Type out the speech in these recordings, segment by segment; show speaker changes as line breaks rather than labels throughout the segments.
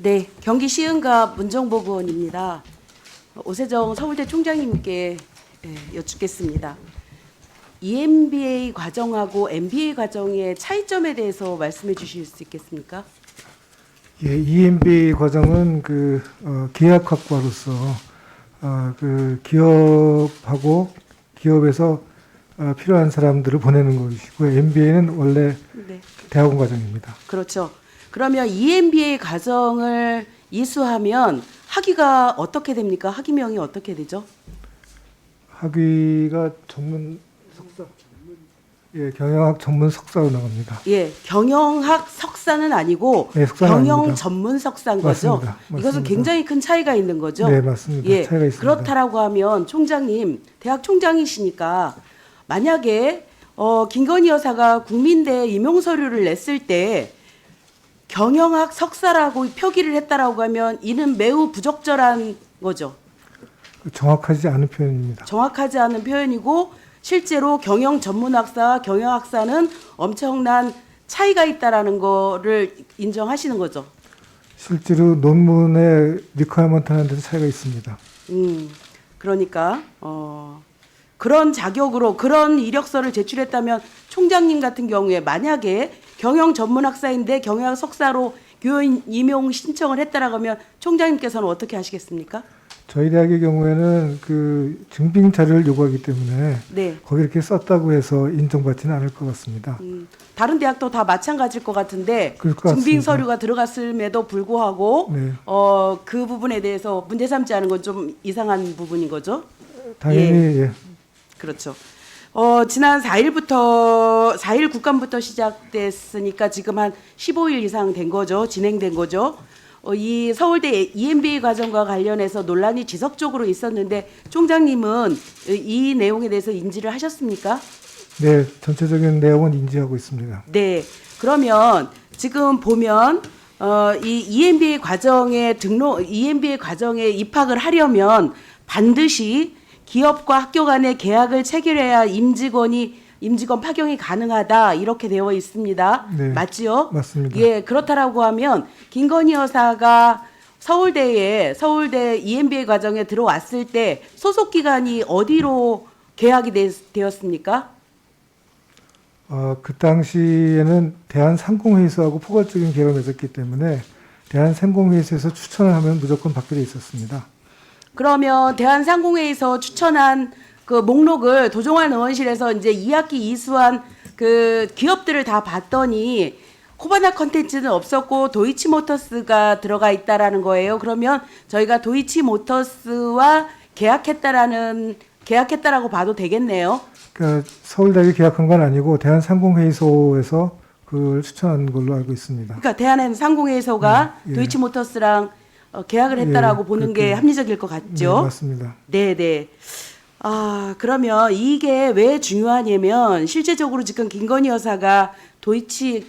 네, 경기 시흥갑 문정복 의원입니다. 오세정 서울대 총장님께 여쭙겠습니다. EMBA 과정하고 MBA 과정의 차이점에 대해서 말씀해 주실 수 있겠습니까?
예, EMBA 과정은 계약학과로서 기업하고 기업에서 필요한 사람들을 보내는 것이고요. MBA는 원래
네,
대학원 과정입니다.
그렇죠. 그러면 EMBA 과정을 이수하면 학위가 어떻게 됩니까? 학위명이 어떻게 되죠?
학위가 전문 석사, 예, 경영학 전문 석사로 나갑니다.
예, 경영학 석사는 아니고
네, 석사는
경영
아닙니다.
전문 석사인 거죠.
맞습니다.
이것은
맞습니다.
굉장히 큰 차이가 있는 거죠.
네, 맞습니다.
예,
차이가 있습니다.
그렇다라고 하면 총장님, 대학 총장이시니까 만약에 김건희 여사가 국민대 임용 서류를 냈을 때 경영학 석사라고 표기를 했다라고 하면 이는 매우 부적절한 거죠.
정확하지 않은 표현입니다.
정확하지 않은 표현이고 실제로 경영 전문학사와 경영학사는 엄청난 차이가 있다라는 거를 인정하시는 거죠.
실제로 논문의 리퀘어먼트 하는 데서 차이가 있습니다.
그러니까 그런 자격으로 그런 이력서를 제출했다면 총장님 같은 경우에 만약에 경영 전문학사인데 경영학 석사로 교원 임용 신청을 했다라고 하면 총장님께서는 어떻게 하시겠습니까?
저희 대학의 경우에는 그 증빙 자료를 요구하기 때문에
네.
거기 이렇게 썼다고 해서 인정받지는 않을 것 같습니다.
다른 대학도 다 마찬가지일 것 같은데
그럴 것
증빙
같습니다.
서류가 들어갔음에도 불구하고
네.
그 부분에 대해서 문제 삼지 않은 건 좀 이상한 부분인 거죠.
당연히 예.
그렇죠. 지난 4일 국감부터 시작됐으니까 지금 한 15일 이상 된 거죠. 진행된 거죠. 이 서울대 EMBA 과정과 관련해서 논란이 지속적으로 있었는데 총장님은 이 내용에 대해서 인지를 하셨습니까?
네, 전체적인 내용은 인지하고 있습니다.
네. 그러면 지금 보면 이 EMBA 과정에 입학을 하려면 반드시 기업과 학교 간의 계약을 체결해야 임직원 파견이 가능하다 이렇게 되어 있습니다.
네,
맞지요?
맞습니다.
예, 그렇다라고 하면 김건희 여사가 서울대 EMBA 과정에 들어왔을 때 소속 기관이 어디로 계약이 되었습니까?
그 당시에는 대한상공회의소하고 포괄적인 계약을 맺었기 때문에 대한상공회의소에서 추천을 하면 무조건 받게 돼 있었습니다.
그러면 대한상공회에서 추천한 그 목록을 도종환 의원실에서 이제 2학기 이수한 그 기업들을 다 봤더니 코바나 컨텐츠는 없었고 도이치모터스가 들어가 있다라는 거예요. 그러면 저희가 도이치모터스와 계약했다라고 봐도 되겠네요.
그러니까 서울대학이 계약한 건 아니고 대한상공회의소에서 그걸 추천한 걸로 알고 있습니다.
그러니까 대한상공회에서가
예.
도이치모터스랑 계약을 했다라고
예,
보는 게
그렇게.
합리적일 것
네,
같죠.
맞습니다.
네. 그러면 이게 왜 중요하냐면 실제적으로 지금 김건희 여사가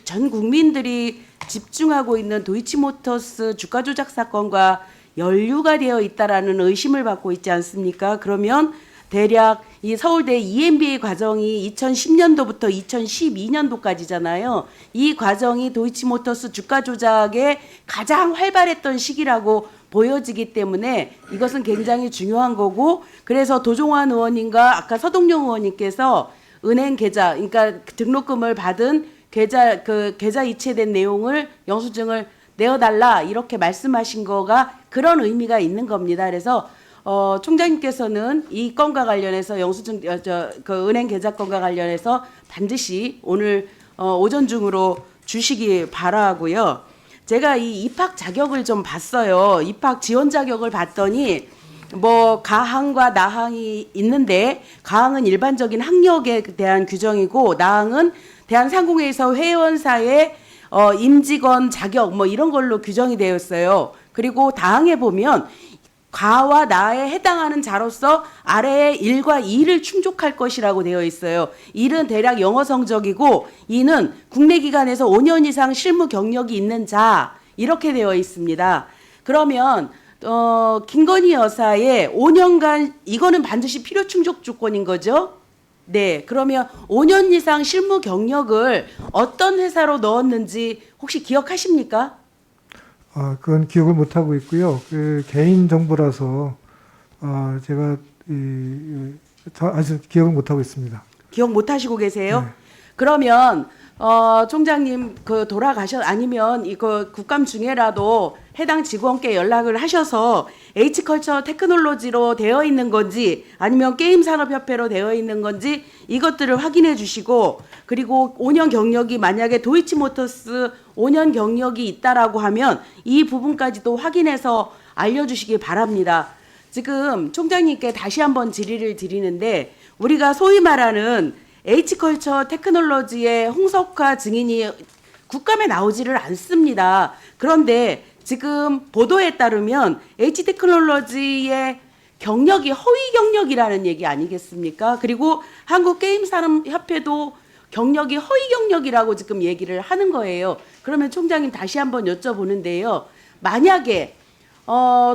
전 국민들이 집중하고 있는 도이치모터스 주가 조작 사건과 연루가 되어 있다라는 의심을 받고 있지 않습니까? 그러면 대략 이 서울대 EMBA 과정이 2010년도부터 2012년도까지잖아요. 이 과정이 도이치모터스 주가 조작에 가장 활발했던 시기라고 보여지기 때문에 이것은 굉장히 중요한 거고, 그래서 도종환 의원님과 아까 서동영 의원님께서 은행 계좌, 그러니까 등록금을 받은 계좌 이체된 내용을 영수증을 내어달라 이렇게 말씀하신 거가 그런 의미가 있는 겁니다. 그래서 총장님께서는 이 건과 관련해서 영수증 그 은행 계좌 건과 관련해서 반드시 오늘 오전 중으로 주시기 바라고요. 제가 이 입학 자격을 좀 봤어요. 입학 지원 자격을 봤더니 뭐 가항과 나항이 있는데 가항은 일반적인 학력에 대한 규정이고 나항은 대한상공회에서 회원사의 임직원 자격 뭐 이런 걸로 규정이 되어 있어요. 그리고 다항에 보면 가와 나에 해당하는 자로서 아래의 1과 2를 충족할 것이라고 되어 있어요. 1은 대략 영어 성적이고 2는 국내 기관에서 5년 이상 실무 경력이 있는 자 이렇게 되어 있습니다. 그러면 김건희 여사의 5년간 이거는 반드시 필요 충족 조건인 거죠. 네, 그러면 5년 이상 실무 경력을 어떤 회사로 넣었는지 혹시 기억하십니까?
그건 기억을 못 하고 있고요. 그 개인 정보라서 제가 아직 기억을 못 하고 있습니다.
기억 못 하시고 계세요?
네.
그러면 총장님 그 아니면 이거 국감 중에라도 해당 직원께 연락을 하셔서 H컬처 테크놀로지로 되어 있는 건지 아니면 게임산업협회로 되어 있는 건지 이것들을 확인해 주시고, 그리고 5년 경력이 만약에 도이치모터스 5년 경력이 있다라고 하면 이 부분까지도 확인해서 알려주시기 바랍니다. 지금 총장님께 다시 한번 질의를 드리는데, 우리가 소위 말하는 H컬처 테크놀로지의 홍석화 증인이 국감에 나오지를 않습니다. 그런데 지금 보도에 따르면 H테크놀로지의 경력이 허위 경력이라는 얘기 아니겠습니까? 그리고 한국게임산업협회도 경력이 허위 경력이라고 지금 얘기를 하는 거예요. 그러면 총장님 다시 한번 여쭤보는데요. 만약에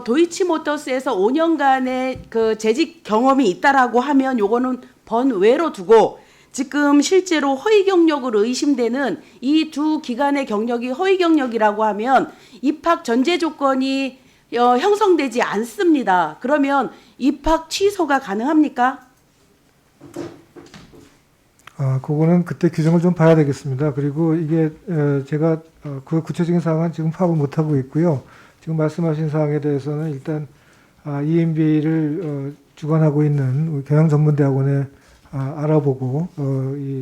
도이치모터스에서 5년간의 그 재직 경험이 있다라고 하면 요거는 번외로 두고, 지금 실제로 허위 경력으로 의심되는 이 두 기관의 경력이 허위 경력이라고 하면 입학 전제 조건이 형성되지 않습니다. 그러면 입학 취소가 가능합니까?
그거는 그때 규정을 좀 봐야 되겠습니다. 그리고 이게 제가 그 구체적인 사항은 지금 파악을 못 하고 있고요. 지금 말씀하신 사항에 대해서는 일단 EMBA를 주관하고 있는 경영전문대학원에 알아보고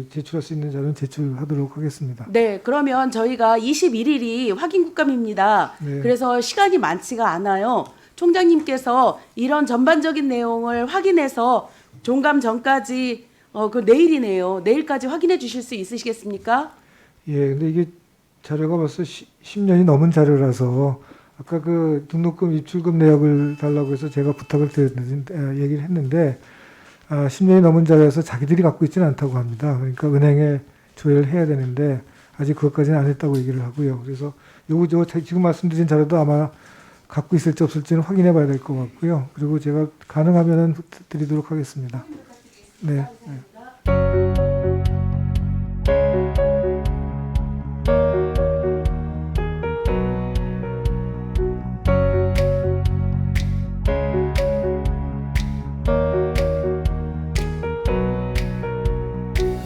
제출할 수 있는 자료는 제출하도록 하겠습니다.
네, 그러면 저희가 21일이 확인 국감입니다.
네.
그래서 시간이 많지가 않아요. 총장님께서 이런 전반적인 내용을 확인해서 종감 전까지 그 내일이네요. 내일까지 확인해 주실 수 있으시겠습니까?
예, 근데 이게 자료가 벌써 10년이 넘은 자료라서 아까 그 등록금 입출금 내역을 달라고 해서 제가 부탁을 드렸는데 얘기를 했는데 10년이 넘은 자료에서 자기들이 갖고 있지는 않다고 합니다. 그러니까 은행에 조회를 해야 되는데 아직 그것까지는 안 했다고 얘기를 하고요. 그래서 요거 지금 말씀드린 자료도 아마 갖고 있을지 없을지는 확인해 봐야 될 것 같고요. 그리고 제가 가능하면은 드리도록 하겠습니다. 네. 네.